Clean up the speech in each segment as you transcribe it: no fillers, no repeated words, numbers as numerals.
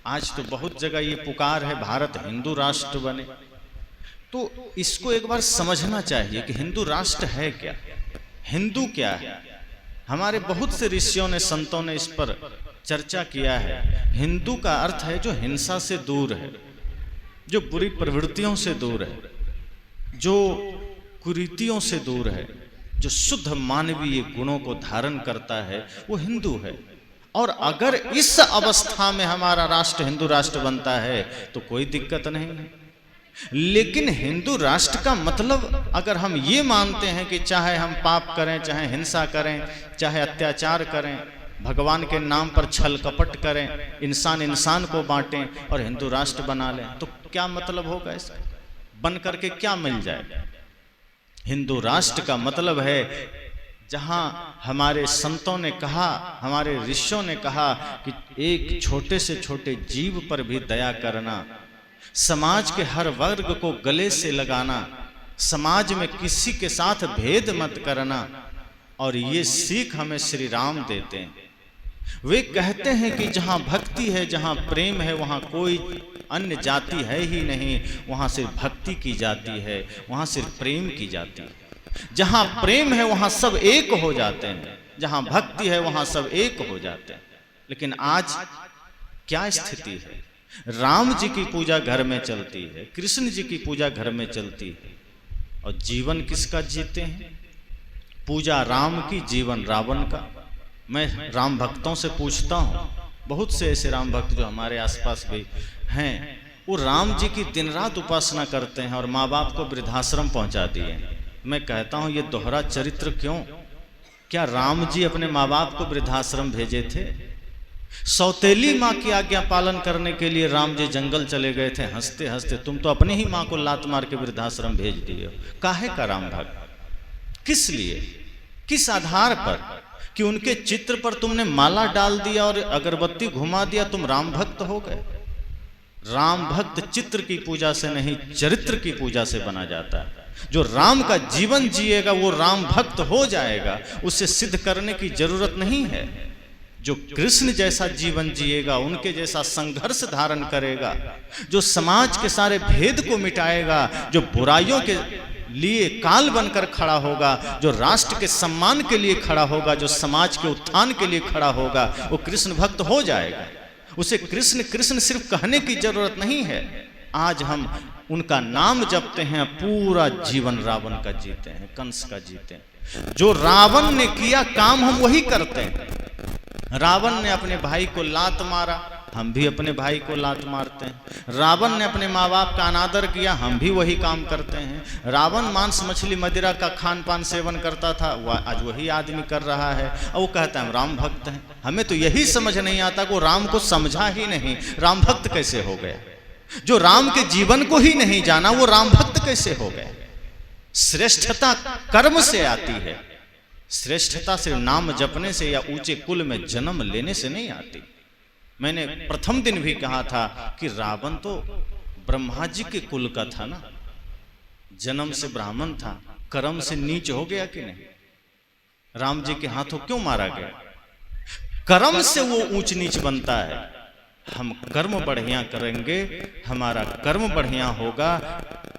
आज तो बहुत जगह ये पुकार है भारत हिंदू राष्ट्र बने। तो इसको एक बार समझना चाहिए कि हिंदू राष्ट्र है क्या, हिंदू क्या है। हमारे बहुत से ऋषियों ने, संतों ने इस पर चर्चा किया है। हिंदू का अर्थ है जो हिंसा से दूर है, जो बुरी प्रवृत्तियों से दूर है, जो कुरीतियों से दूर है, जो शुद्ध मानवीय गुणों को धारण करता है, वो हिंदू है। और अगर इस अवस्था में हमारा राष्ट्र हिंदू राष्ट्र बनता है तो कोई दिक्कत नहीं है। लेकिन हिंदू राष्ट्र का मतलब अगर हम ये मानते हैं कि चाहे हम पाप करें, चाहे हिंसा करें, चाहे अत्याचार करें, भगवान के नाम पर छल कपट करें, इंसान इंसान को बांटें और हिंदू राष्ट्र बना लें, तो क्या मतलब होगा इसका? बन करके क्या मिल जाएगा? हिंदू राष्ट्र का मतलब है जहां हमारे संतों ने कहा, हमारे ऋषियों ने कहा कि एक छोटे से छोटे जीव पर भी दया करना, समाज के हर वर्ग को गले से लगाना, समाज में किसी के साथ भेद मत करना। और ये सीख हमें श्री राम देते हैं। वे कहते हैं कि जहां भक्ति है, जहां प्रेम है, वहां कोई अन्य जाति है ही नहीं, वहां सिर्फ भक्ति की जाती है, वहां सिर्फ प्रेम की जाती है। जहां प्रेम है वहां सब एक हो जाते हैं, जहां भक्ति है वहां सब एक हो जाते हैं। लेकिन आज क्या स्थिति है? राम जी की पूजा घर में चलती है, कृष्ण जी की पूजा घर में चलती है, और जीवन किसका जीते हैं? पूजा राम की, जीवन रावण का। मैं राम भक्तों से पूछता हूँ, बहुत से ऐसे राम भक्त जो हमारे आसपास भी हैं, वो राम जी की दिन रात उपासना करते हैं और माँ बाप को वृद्धाश्रम पहुंचा दिए। मैं कहता हूं ये दोहरा चरित्र क्यों? क्या राम जी अपने माँ बाप को वृद्धाश्रम भेजे थे? सौतेली माँ की आज्ञा पालन करने के लिए राम जी जंगल चले गए थे। हंसते हंसते तुम तो अपनी ही माँ को लात मार के वृद्धाश्रम भेज दिए हो। काहे का राम भक्त? किस लिए, किस आधार पर कि उनके चित्र पर तुमने माला डाल दिया और अगरबत्ती घुमा दिया, तुम राम भक्त हो गए? राम भक्त चित्र की पूजा से नहीं, चरित्र की पूजा से बना जाता है। जो राम का जीवन जिएगा वो राम भक्त हो जाएगा, उसे सिद्ध करने की जरूरत नहीं है। जो कृष्ण जैसा जीवन जिएगा, उनके जैसा संघर्ष धारण करेगा, जो समाज के सारे भेद को मिटाएगा, जो बुराइयों के लिए काल बनकर खड़ा होगा, जो राष्ट्र के सम्मान के लिए खड़ा होगा, जो समाज के उत्थान के लिए खड़ा होगा, वो कृष्ण भक्त हो जाएगा। उसे कृष्ण कृष्ण सिर्फ कहने की जरूरत नहीं है। आज हम उनका नाम जपते हैं, पूरा जीवन रावण का जीते हैं, कंस का जीते हैं। जो रावण ने किया काम हम वही करते हैं। रावण ने अपने भाई को लात मारा, हम भी अपने भाई को लात मारते हैं। रावण ने अपने माँ बाप का अनादर किया, हम भी वही काम करते हैं। रावण मांस मछली मदिरा का खान पान सेवन करता था, आज वही आदमी कर रहा है, और वो कहता है हम राम भक्त हैं। हमें तो यही समझ नहीं आता कि वो राम को समझा ही नहीं, राम भक्त कैसे हो गया? जो राम के जीवन को ही नहीं जाना, वो राम भक्त कैसे हो गए? श्रेष्ठता कर्म से आती है, श्रेष्ठता सिर्फ नाम जपने से या ऊंचे कुल में जन्म लेने से नहीं आती। मैंने प्रथम दिन भी कहा था कि रावण तो ब्रह्मा जी के कुल का था ना, जन्म से ब्राह्मण था, कर्म से नीच हो गया कि नहीं? राम जी के हाथों क्यों मारा गया? कर्म से वो ऊंच नीच बनता है। हम कर्म बढ़िया करेंगे, हमारा कर्म बढ़िया होगा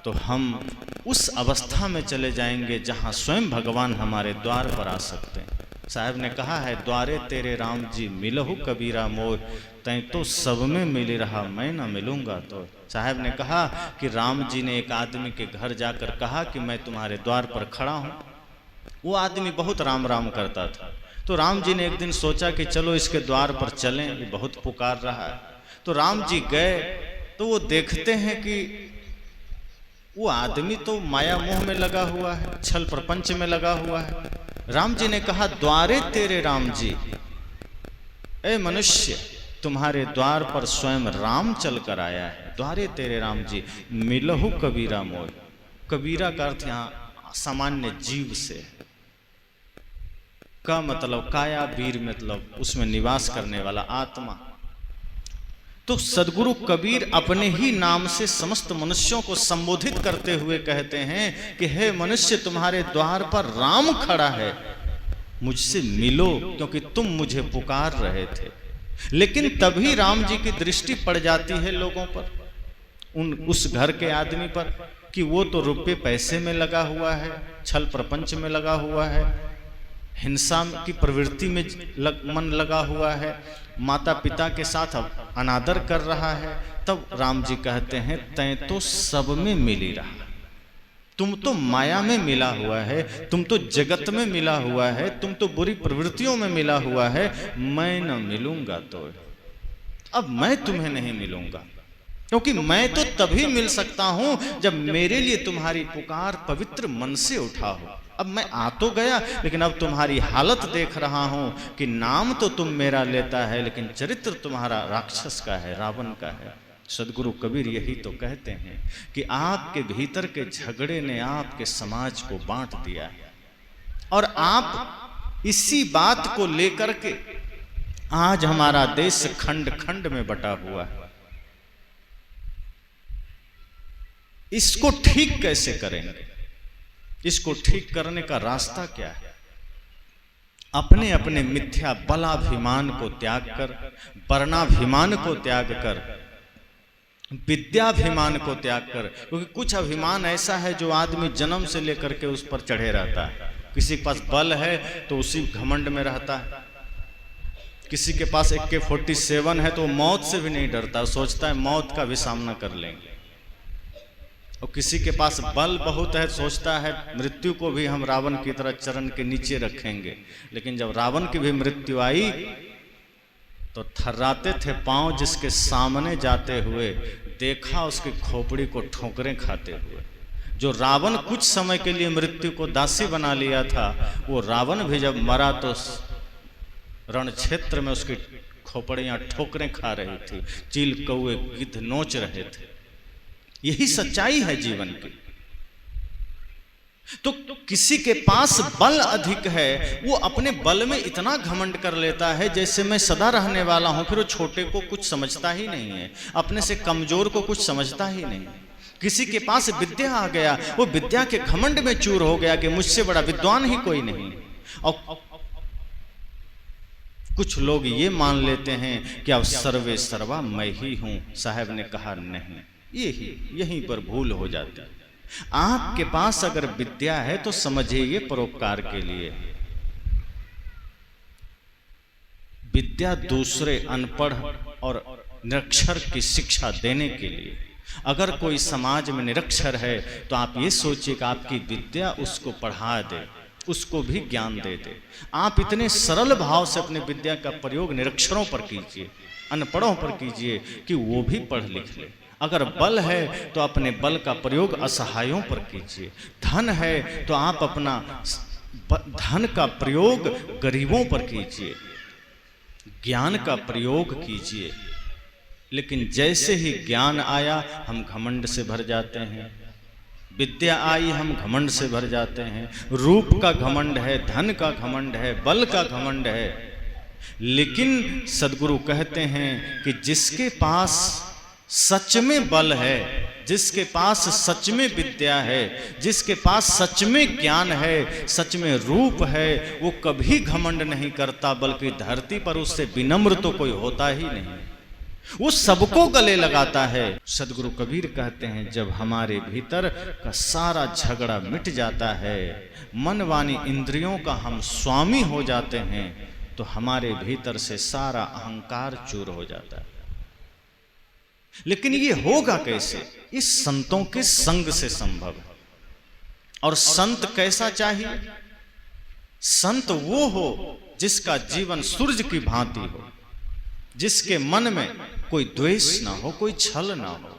तो हम उस अवस्था में चले जाएंगे जहां स्वयं भगवान हमारे द्वार पर आ सकते हैं। साहब ने कहा है, द्वारे तेरे राम जी मिलहु कबीरा मोर, तैं तो सब में मिली रहा मैं न मिलूंगा। तो साहब ने कहा कि राम जी ने एक आदमी के घर जाकर कहा कि मैं तुम्हारे द्वार पर खड़ा हूं। वो आदमी बहुत राम राम करता था। तो राम जी ने एक दिन सोचा कि चलो इसके द्वार पर चलें, ये बहुत पुकार रहा है। तो राम जी गए तो वो देखते हैं कि वो आदमी तो माया मोह में लगा हुआ है, छल प्रपंच में लगा हुआ है। राम जी ने कहा, द्वारे तेरे राम जी, ए मनुष्य, तुम्हारे द्वार पर स्वयं राम चल कर आया है। द्वारे तेरे राम जी मिलहु कबीरा मोर। कबीरा का अर्थ यहाँ सामान्य जीव से का मतलब काया वीर, मतलब उसमें निवास करने वाला आत्मा। तो सदगुरु कबीर अपने ही नाम से समस्त मनुष्यों को संबोधित करते हुए कहते हैं कि हे मनुष्य, तुम्हारे द्वार पर राम खड़ा है, मुझसे मिलो क्योंकि तुम मुझे पुकार रहे थे। लेकिन तभी राम जी की दृष्टि पड़ जाती है लोगों पर, उस घर के आदमी पर, कि वो तो रुपये पैसे में लगा हुआ है, छल प्रपंच में लगा हुआ है, हिंसा की प्रवृत्ति में मन लगा हुआ है, माता पिता के साथ अनादर कर रहा है। तब राम जी कहते हैं, तैं तो सब में मिली रहा, तुम तो माया में मिला हुआ है, तुम तो जगत में मिला हुआ है, तुम तो बुरी प्रवृत्तियों में मिला हुआ है, मैं न मिलूंगा तो अब मैं तुम्हें नहीं मिलूंगा, क्योंकि मैं तो तभी मिल सकता हूं जब मेरे लिए तुम्हारी पुकार पवित्र मन से उठा हो। अब मैं आ तो गया, लेकिन अब तुम्हारी हालत देख रहा हूं कि नाम तो तुम मेरा लेता है, लेकिन चरित्र तुम्हारा राक्षस का है, रावण का है। सदगुरु कबीर यही तो कहते हैं कि आपके भीतर के झगड़े ने आपके समाज को बांट दिया है, और आप इसी बात को लेकर के आज हमारा देश खंड खंड में बटा हुआ है। इसको ठीक कैसे करेंगे? इसको ठीक करने का रास्ता क्या है? अपने अपने मिथ्या बलाभिमान को त्याग कर, वर्णाभिमान को त्याग कर, विद्याभिमान को त्याग कर, क्योंकि कुछ अभिमान ऐसा है जो आदमी जन्म से लेकर के उस पर चढ़े रहता है। किसी के पास बल है तो उसी घमंड में रहता है, किसी के पास AK-47 है तो मौत से भी नहीं डरता, सोचता है मौत का भी सामना कर लेंगे। और किसी के पास बल बहुत है, सोचता है मृत्यु को भी हम रावण की तरह चरण के नीचे रखेंगे। लेकिन जब रावण की भी मृत्यु आई तो थर्राते थे पांव जिसके सामने जाते हुए, देखा उसकी खोपड़ी को ठोकरें खाते हुए। जो रावण कुछ समय के लिए मृत्यु को दासी बना लिया था, वो रावण भी जब मरा तो रण क्षेत्र में उसकी खोपड़ियां ठोकरें खा रही थी, चील कौए गिद्ध नोच रहे थे। यही सच्चाई है जीवन की। तो किसी के पास बल अधिक है, वो अपने बल में इतना घमंड कर लेता है जैसे मैं सदा रहने वाला हूं, फिर वो छोटे को कुछ समझता ही नहीं है, अपने से कमजोर को कुछ समझता ही नहीं। किसी के पास विद्या आ गया, वो विद्या के घमंड में चूर हो गया कि मुझसे बड़ा विद्वान ही कोई नहीं। और कुछ लोग ये मान लेते हैं कि अब सर्वे सर्वा मैं ही हूं। साहब ने कहा नहीं, यहीं पर भूल हो जाती है। आपके पास अगर विद्या है तो समझिए ये परोपकार के लिए। विद्या दूसरे अनपढ़ और निरक्षर की शिक्षा देने के लिए। अगर कोई समाज में निरक्षर है तो आप ये सोचिए कि आपकी विद्या उसको पढ़ा दे, उसको भी ज्ञान दे दे। आप इतने सरल भाव से अपने विद्या का प्रयोग निरक्षरों पर कीजिए, अनपढ़ों पर कीजिए कि वो भी पढ़ लिख ले। अगर बल है तो अपने बल का प्रयोग असहायों पर कीजिए। धन है तो आप अपना धन का प्रयोग गरीबों पर कीजिए। ज्ञान का प्रयोग कीजिए। लेकिन जैसे ही ज्ञान आया हम घमंड से भर जाते हैं, विद्या आई हम घमंड से भर जाते हैं। रूप का घमंड है, धन का घमंड है, बल का घमंड है। लेकिन सदगुरु कहते हैं कि जिसके पास सच में बल है, जिसके पास सच में विद्या है, जिसके पास सच में ज्ञान है, सच में रूप है, वो कभी घमंड नहीं करता, बल्कि धरती पर उससे विनम्र तो कोई होता ही नहीं। वो सबको गले लगाता है। सदगुरु कबीर कहते हैं जब हमारे भीतर का सारा झगड़ा मिट जाता है, मन वाणी इंद्रियों का हम स्वामी हो जाते हैं, तो हमारे भीतर से सारा अहंकार चूर हो जाता है। लेकिन ये होगा कैसे? इस संतों के संग से संभव है। और संत कैसा चाहिए? संत वो हो जिसका जीवन सूरज की भांति हो, जिसके मन में कोई द्वेष ना हो, कोई छल ना हो,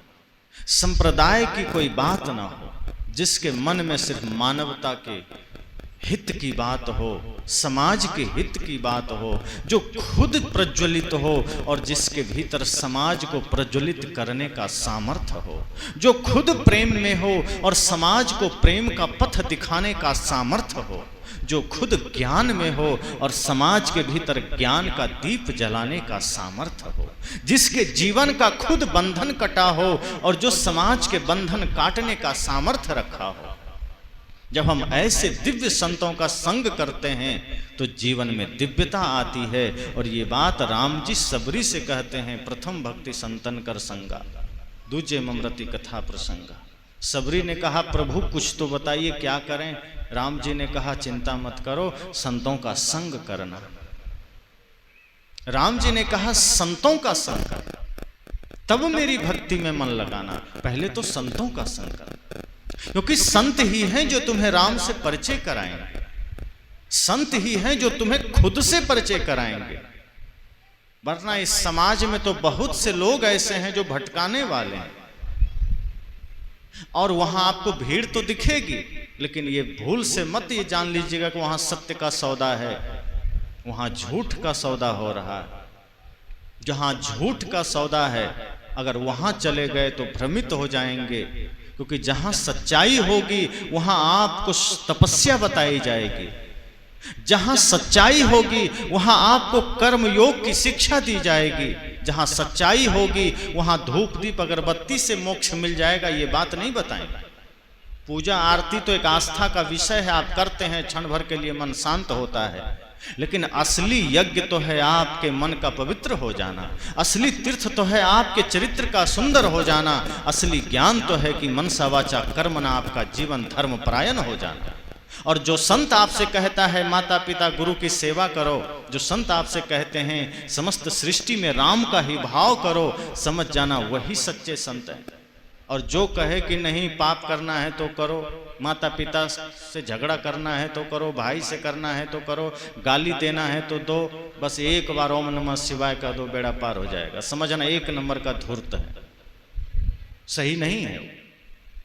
संप्रदाय की कोई बात ना हो, जिसके मन में सिर्फ मानवता के हित की बात हो, समाज के हित की बात हो, जो खुद प्रज्वलित हो और जिसके भीतर समाज को प्रज्वलित करने का सामर्थ्य हो, जो खुद प्रेम में हो और समाज को प्रेम का पथ दिखाने का सामर्थ्य हो, जो खुद ज्ञान में हो और समाज के भीतर ज्ञान का दीप जलाने का सामर्थ्य हो, जिसके जीवन का खुद बंधन कटा हो और जो समाज के बंधन काटने का सामर्थ्य रखा हो। जब हम ऐसे दिव्य संतों का संग करते हैं तो जीवन में दिव्यता आती है। और ये बात राम जी सबरी से कहते हैं, प्रथम भक्ति संतन कर संगा, दूजे ममृति कथा प्रसंगा। सबरी ने कहा प्रभु कुछ तो बताइए क्या करें। राम जी ने कहा चिंता मत करो, संतों का संग करना। राम जी ने कहा संतों का संग करना, तब मेरी भक्ति में मन लगाना। पहले तो संतों का संग करना, क्योंकि संत ही हैं जो तुम्हें राम से परिचय कराएंगे, संत ही हैं जो तुम्हें खुद से परिचय कराएंगे। वरना इस समाज में तो बहुत से लोग ऐसे हैं जो भटकाने वाले हैं, और वहां आपको भीड़ तो दिखेगी, लेकिन ये भूल से मत ये जान लीजिएगा कि वहां सत्य का सौदा है, वहां झूठ का सौदा हो रहा है। जहां झूठ का सौदा है अगर वहां चले गए तो भ्रमित हो जाएंगे, क्योंकि जहां सच्चाई होगी वहां आपको तपस्या बताई जाएगी, जहां सच्चाई होगी वहां आपको कर्म योग की शिक्षा दी जाएगी, जहां सच्चाई होगी वहां धूप दीप अगरबत्ती से मोक्ष मिल जाएगा, ये बात नहीं बताएंगे। पूजा आरती तो एक आस्था का विषय है, आप करते हैं, क्षण भर के लिए मन शांत होता है, लेकिन असली यज्ञ तो है आपके मन का पवित्र हो जाना, असली तीर्थ तो है आपके चरित्र का सुंदर हो जाना, असली ज्ञान तो है कि मनसा वाचा कर्मणा आपका जीवन धर्म परायण हो जाना। और जो संत आपसे कहता है माता पिता गुरु की सेवा करो, जो संत आपसे कहते हैं समस्त सृष्टि में राम का ही भाव करो, समझ जाना वही सच्चे संत हैं। और जो कहे कि नहीं पाप करना है तो करो, माता पिता से झगड़ा करना है तो करो, भाई से करना है तो करो, गाली देना है तो दो, बस एक बार ओम नमः शिवाय का दो, बेड़ा पार हो जाएगा, समझना एक नंबर का धूर्त है, सही नहीं है।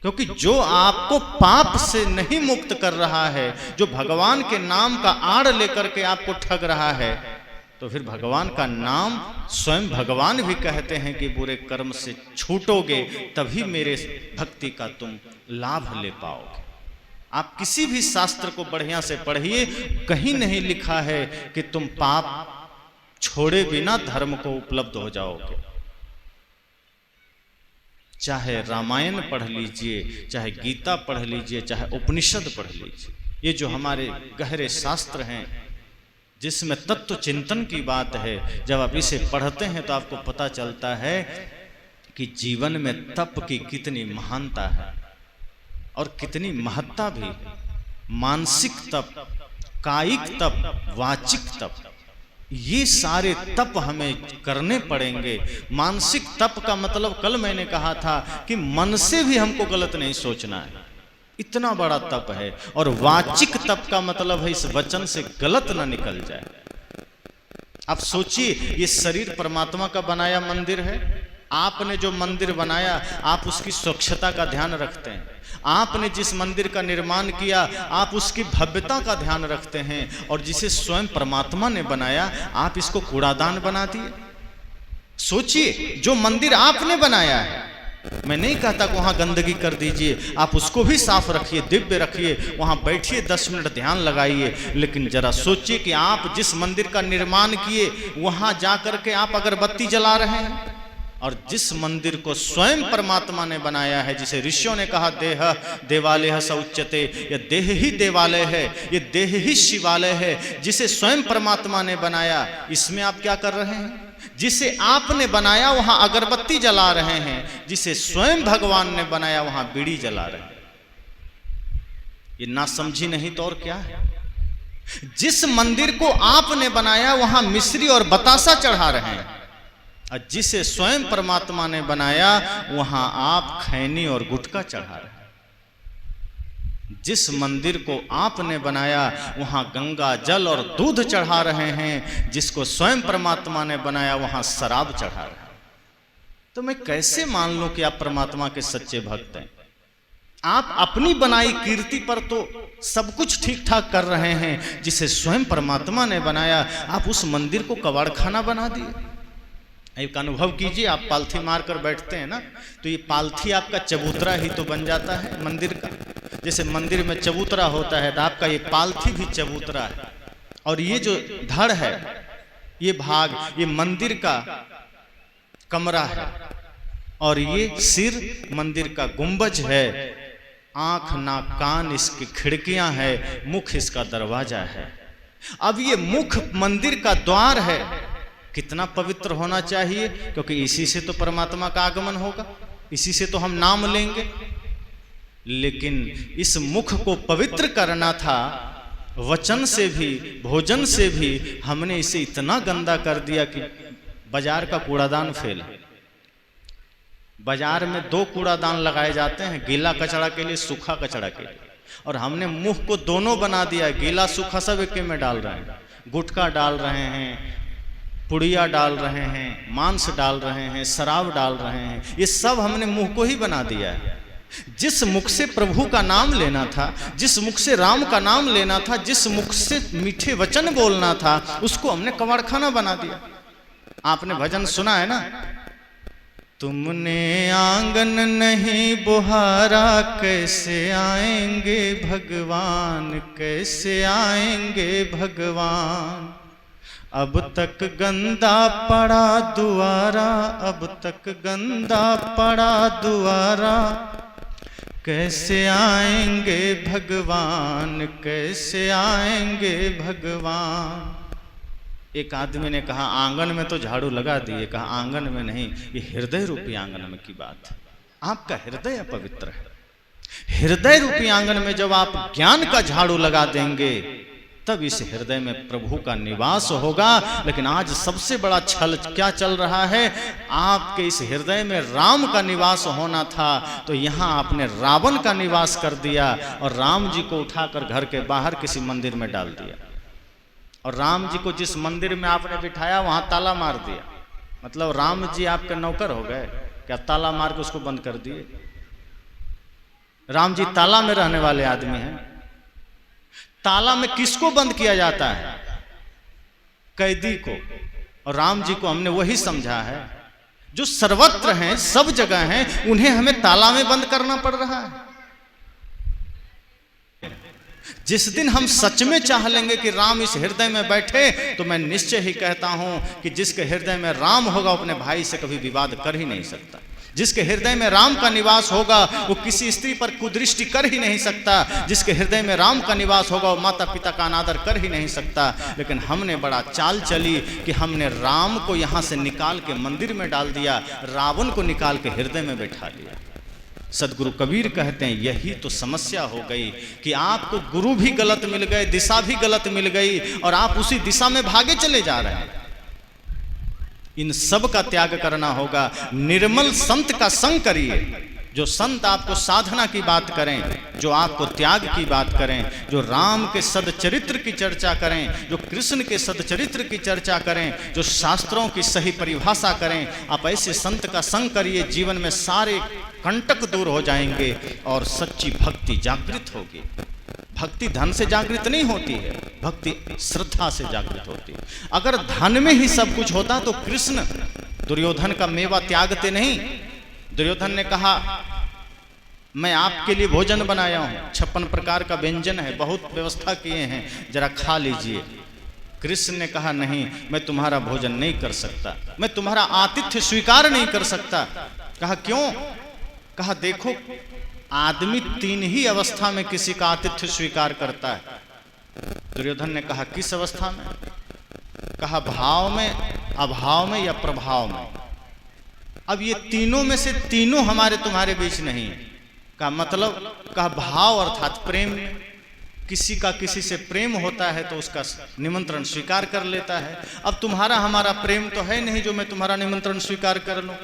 क्योंकि जो आपको पाप से नहीं मुक्त कर रहा है, जो भगवान के नाम का आड़ लेकर के आपको ठग रहा है, तो फिर भगवान का नाम स्वयं भगवान भी कहते हैं कि बुरे कर्म से छूटोगे तभी मेरे भक्ति का तुम लाभ ले पाओगे। आप किसी भी शास्त्र को बढ़िया से पढ़िए, कहीं नहीं लिखा है कि तुम पाप छोड़े बिना धर्म को उपलब्ध हो जाओगे। चाहे रामायण पढ़ लीजिए, चाहे गीता पढ़ लीजिए, चाहे उपनिषद पढ़ लीजिए, ये जो हमारे गहरे शास्त्र हैं जिसमें तत्व चिंतन की बात है, जब आप इसे पढ़ते हैं तो आपको पता चलता है कि जीवन में तप की कितनी महानता है और कितनी महत्ता भी। मानसिक तप, कायिक तप, वाचिक तप, ये सारे तप हमें करने पड़ेंगे। मानसिक तप का मतलब कल मैंने कहा था कि मन से भी हमको गलत नहीं सोचना है, इतना बड़ा तप है। और वाचिक तप का मतलब है इस वचन से गलत ना निकल जाए। आप सोचिए, ये शरीर परमात्मा का बनाया मंदिर है, आपने जो मंदिर बनाया आप उसकी स्वच्छता का ध्यान रखते हैं, आपने जिस मंदिर का निर्माण किया आप उसकी भव्यता का ध्यान रखते हैं, और जिसे स्वयं परमात्मा ने बनाया आप इसको कूड़ादान बना दिए। सोचिए, जो मंदिर आपने बनाया है, मैं नहीं कहता कि वहां गंदगी कर दीजिए, आप उसको भी साफ रखिए, दिव्य रखिए, वहां बैठिए 10 मिनट ध्यान लगाइए, लेकिन जरा सोचिए कि आप जिस मंदिर का निर्माण किए वहां जाकर के आप अगरबत्ती जला रहे हैं। और जिस मंदिर को स्वयं परमात्मा ने बनाया है, जिसे ऋषियों ने कहा देह देवालय स उच्यते, ये देह ही देवालय है, ये देह ही शिवालय है, जिसे स्वयं परमात्मा ने बनाया, इसमें आप क्या कर रहे हैं? जिसे आपने बनाया वहां अगरबत्ती जला रहे हैं, जिसे स्वयं भगवान ने बनाया वहां बीड़ी जला रहे हैं। ये ना समझी नहीं तो और क्या है। जिस मंदिर को आपने बनाया वहां मिश्री और बतासा चढ़ा रहे हैं, और जिसे स्वयं परमात्मा ने बनाया वहां आप खैनी और गुटखा चढ़ा रहे हैं। जिस मंदिर को आपने बनाया वहां गंगा जल और दूध चढ़ा रहे हैं, जिसको स्वयं परमात्मा ने बनाया वहां शराब चढ़ा रहे हैं। तो मैं कैसे मान लूं कि आप परमात्मा के सच्चे भक्त हैं? आप अपनी बनाई कीर्ति पर तो सब कुछ ठीक ठाक कर रहे हैं, जिसे स्वयं परमात्मा ने बनाया आप उस मंदिर को कबाड़खाना बना दिए। एक अनुभव कीजिए, आप पालथी मार कर बैठते हैं ना, तो ये पालथी आपका चबूतरा ही तो बन जाता है मंदिर का। जैसे मंदिर में चबूतरा होता है तो आपका ये पालथी भी चबूतरा है, और ये जो धड़ है, ये भाग, ये मंदिर का कमरा है, और ये सिर मंदिर का गुंबज है। आंख नाक कान इसकी खिड़कियां है, मुख इसका दरवाजा है। अब ये मुख मंदिर का द्वार है, कितना पवित्र होना चाहिए, क्योंकि इसी से तो परमात्मा का आगमन होगा, इसी से तो हम नाम लेंगे। लेकिन इस मुख को पवित्र करना था, वचन से भी भोजन से भी हमने इसे इतना गंदा कर दिया कि बाजार का कूड़ादान फेल है। बाजार में 2 कूड़ादान लगाए जाते हैं, गीला कचरा के लिए, सूखा कचरा के लिए, और हमने मुख को दोनों बना दिया, गीला सूखा सब एक में डाल रहे हैं। गुटखा डाल रहे हैं, पुड़िया डाल रहे हैं, मांस डाल रहे हैं, शराब डाल रहे हैं, ये सब हमने मुंह को ही बना दिया है। जिस मुख से प्रभु का नाम लेना था, जिस मुख से राम का नाम लेना था, जिस मुख से मीठे वचन बोलना था, उसको हमने कबाड़खाना बना दिया। आपने भजन सुना है ना, तुमने आंगन नहीं बुहारा, कैसे आएंगे भगवान, कैसे आएंगे भगवान। अब तक गंदा पड़ा दुआरा, अब तक गंदा पड़ा दुआरा, कैसे आएंगे भगवान, कैसे आएंगे भगवान। एक आदमी ने कहा आंगन में तो झाड़ू लगा दिए, कहा आंगन में नहीं, ये हृदय रूपी आंगन में की बात है। आपका हृदय अपवित्र है। हृदय रूपी आंगन में जब आप ज्ञान का झाड़ू लगा देंगे, तब इस हृदय में प्रभु का निवास होगा। लेकिन आज सबसे बड़ा छल क्या चल रहा है, आपके इस हृदय में राम का निवास होना था, तो यहाँ आपने रावण का निवास कर दिया और राम जी को उठाकर घर के बाहर किसी मंदिर में डाल दिया। और राम जी को जिस मंदिर में आपने बिठाया वहां ताला मार दिया। मतलब राम जी आपके नौकर हो गए क्या? ताला मार के उसको बंद कर दिए। राम जी ताला में रहने वाले आदमी हैं। ताला में किसको बंद किया जाता है? कैदी को। और राम जी को हमने वही समझा है, जो सर्वत्र हैं, सब जगह हैं, उन्हें हमें ताला में बंद करना पड़ रहा है। जिस दिन हम सच में चाह लेंगे कि राम इस हृदय में बैठे, तो मैं निश्चय ही कहता हूं कि जिसके हृदय में राम होगा अपने भाई से कभी विवाद कर ही नहीं सकता। जिसके हृदय में राम का निवास होगा वो किसी स्त्री पर कुदृष्टि कर ही नहीं सकता। जिसके हृदय में राम का निवास होगा वो माता पिता का अनादर कर ही नहीं सकता। लेकिन हमने बड़ा चाल चली कि हमने राम को यहाँ से निकाल के मंदिर में डाल दिया, रावण को निकाल के हृदय में बैठा लिया। सदगुरु कबीर कहते हैं यही तो समस्या हो गई कि आपको गुरु भी गलत मिल गए, दिशा भी गलत मिल गई और आप उसी दिशा में भागे चले जा रहे हैं। इन सब का त्याग करना होगा। निर्मल संत का संग करिए, जो संत आपको साधना की बात करें, जो आपको त्याग की बात करें, जो राम के सदचरित्र की चर्चा करें, जो कृष्ण के सदचरित्र की चर्चा करें, जो शास्त्रों की सही परिभाषा करें। आप ऐसे संत का संग करिए, जीवन में सारे कंटक दूर हो जाएंगे और सच्ची भक्ति जागृत होगी। भक्ति धन से जागृत नहीं होती है, भक्ति श्रद्धा से जागृत होती है। अगर धन में ही सब कुछ होता तो कृष्ण दुर्योधन का मेवा त्यागते नहीं। दुर्योधन ने कहा मैं आपके लिए भोजन बनाया हूं, 56 प्रकार का व्यंजन है, बहुत व्यवस्था किए हैं, जरा खा लीजिए। कृष्ण ने कहा नहीं, मैं तुम्हारा भोजन नहीं कर सकता, मैं तुम्हारा आतिथ्य स्वीकार नहीं कर सकता। कहा क्यों? कहा देखो आदमी 3 ही अवस्था में किसी का आतिथ्य स्वीकार करता है। दुर्योधन ने कहा किस अवस्था में? कहा भाव में, अभाव में या प्रभाव में। अब ये तीनों में से तीनों हमारे तुम्हारे बीच नहीं है। का मतलब? कहा भाव अर्थात प्रेम। किसी का किसी से प्रेम होता है तो उसका निमंत्रण स्वीकार कर लेता है। अब तुम्हारा हमारा प्रेम तो है नहीं जो मैं तुम्हारा निमंत्रण स्वीकार कर लूं।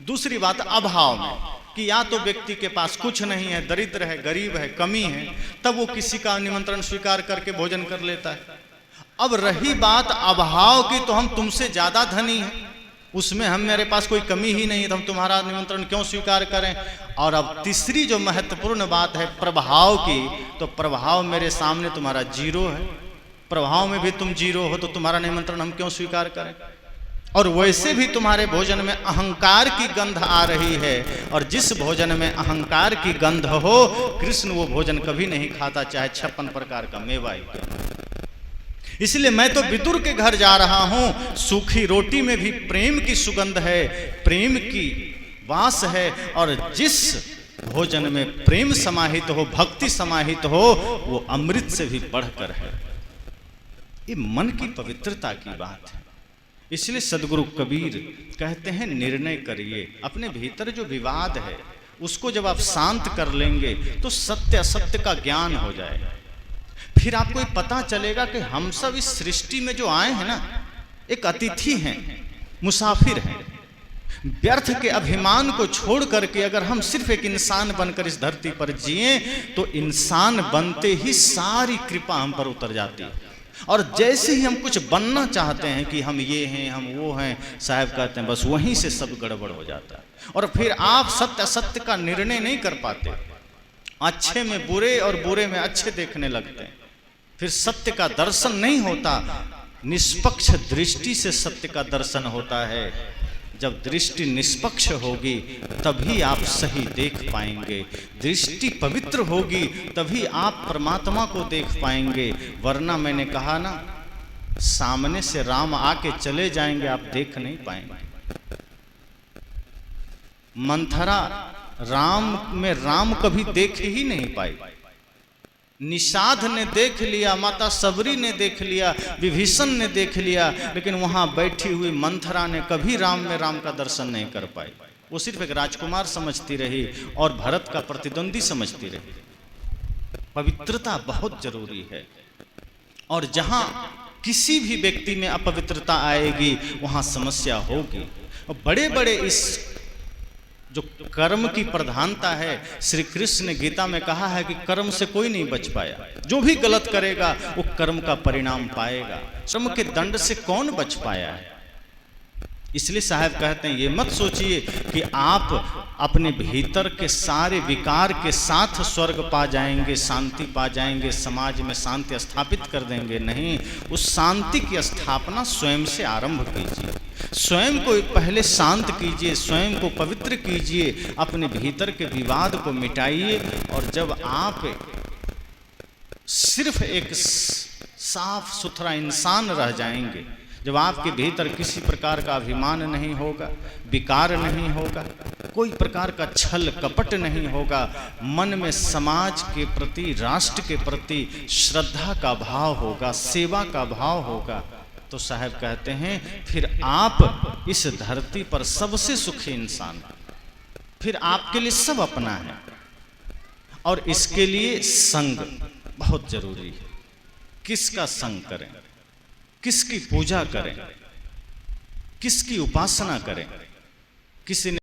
दूसरी बात अभाव में, कि या तो व्यक्ति के पास कुछ नहीं है, दरिद्र है, गरीब है, कमी है, तब वो किसी का निमंत्रण स्वीकार करके भोजन कर लेता है। अब रही बात अभाव की, तो हम तुमसे ज्यादा धनी हैं, उसमें हम मेरे पास कोई कमी ही नहीं है, तो हम तुम्हारा निमंत्रण क्यों स्वीकार करें। और अब तीसरी जो महत्वपूर्ण बात है प्रभाव की, तो प्रभाव मेरे सामने तुम्हारा 0 है, प्रभाव में भी तुम 0 हो, तो तुम्हारा निमंत्रण हम क्यों स्वीकार करें। और वैसे भी तुम्हारे भोजन में अहंकार की गंध आ रही है, और जिस भोजन में अहंकार की गंध हो कृष्ण वो भोजन कभी नहीं खाता, चाहे 56 प्रकार का मेवा ही। इसलिए मैं तो विदुर के घर जा रहा हूं, सूखी रोटी में भी प्रेम की सुगंध है, प्रेम की वास है। और जिस भोजन में प्रेम समाहित हो, भक्ति समाहित हो, वो अमृत से भी बढ़कर है। ये मन की पवित्रता की बात है। इसलिए सदगुरु कबीर कहते हैं निर्णय करिए। अपने भीतर जो विवाद है उसको जब आप शांत कर लेंगे तो सत्य असत्य का ज्ञान हो जाएगा। फिर आपको ये पता चलेगा कि हम सब इस सृष्टि में जो आए हैं ना, एक अतिथि हैं, मुसाफिर हैं। व्यर्थ के अभिमान को छोड़ करके अगर हम सिर्फ एक इंसान बनकर इस धरती पर जिए तो इंसान बनते ही सारी कृपा हम पर उतर जाती है। और जैसे ही हम कुछ बनना चाहते हैं कि हम ये हैं, हम वो हैं, साहब कहते हैं बस वहीं से सब गड़बड़ हो जाता है। और फिर आप सत्य असत्य का निर्णय नहीं कर पाते, अच्छे में बुरे और बुरे में अच्छे देखने लगते हैं। फिर सत्य का दर्शन नहीं होता। निष्पक्ष दृष्टि से सत्य का दर्शन होता है। जब दृष्टि निष्पक्ष होगी तभी आप सही देख पाएंगे। दृष्टि पवित्र होगी तभी आप परमात्मा को देख पाएंगे। वरना मैंने कहा ना, सामने से राम आके चले जाएंगे, आप देख नहीं पाएंगे। मंथरा राम में राम कभी देख ही नहीं पाई। निषाद ने देख लिया, माता सबरी ने देख लिया, विभीषण ने देख लिया, लेकिन वहां बैठी हुई मंथरा ने कभी राम में राम का दर्शन नहीं कर पाई। वो सिर्फ एक राजकुमार समझती रही और भरत का प्रतिद्वंदी समझती रही। पवित्रता बहुत जरूरी है। और जहां किसी भी व्यक्ति में अपवित्रता आएगी वहां समस्या होगी। और बड़े बड़े इस जो कर्म की प्रधानता है, श्री कृष्ण ने गीता में कहा है कि कर्म से कोई नहीं बच पाया। जो भी गलत करेगा वो कर्म का परिणाम पाएगा। कर्म के दंड से कौन बच पाया है? इसलिए साहब कहते हैं ये मत सोचिए कि आप अपने भीतर के सारे विकार के साथ स्वर्ग पा जाएंगे, शांति पा जाएंगे, समाज में शांति स्थापित कर देंगे। नहीं, उस शांति की स्थापना स्वयं से आरंभ कीजिए। स्वयं को पहले शांत कीजिए, स्वयं को पवित्र कीजिए, अपने भीतर के विवाद को मिटाइए। और जब आप सिर्फ एक साफ सुथरा इंसान रह जाएंगे, जब आपके भीतर किसी प्रकार का अभिमान नहीं होगा, विकार नहीं होगा, कोई प्रकार का छल कपट नहीं होगा, मन में समाज के प्रति, राष्ट्र के प्रति श्रद्धा का भाव होगा, सेवा का भाव होगा, तो साहब कहते हैं फिर आप इस धरती पर सबसे सुखी इंसान, फिर आपके लिए सब अपना है। और इसके लिए संग बहुत जरूरी है। किसका संग करें, किसकी पूजा करें, किसकी उपासना करें। किसी ने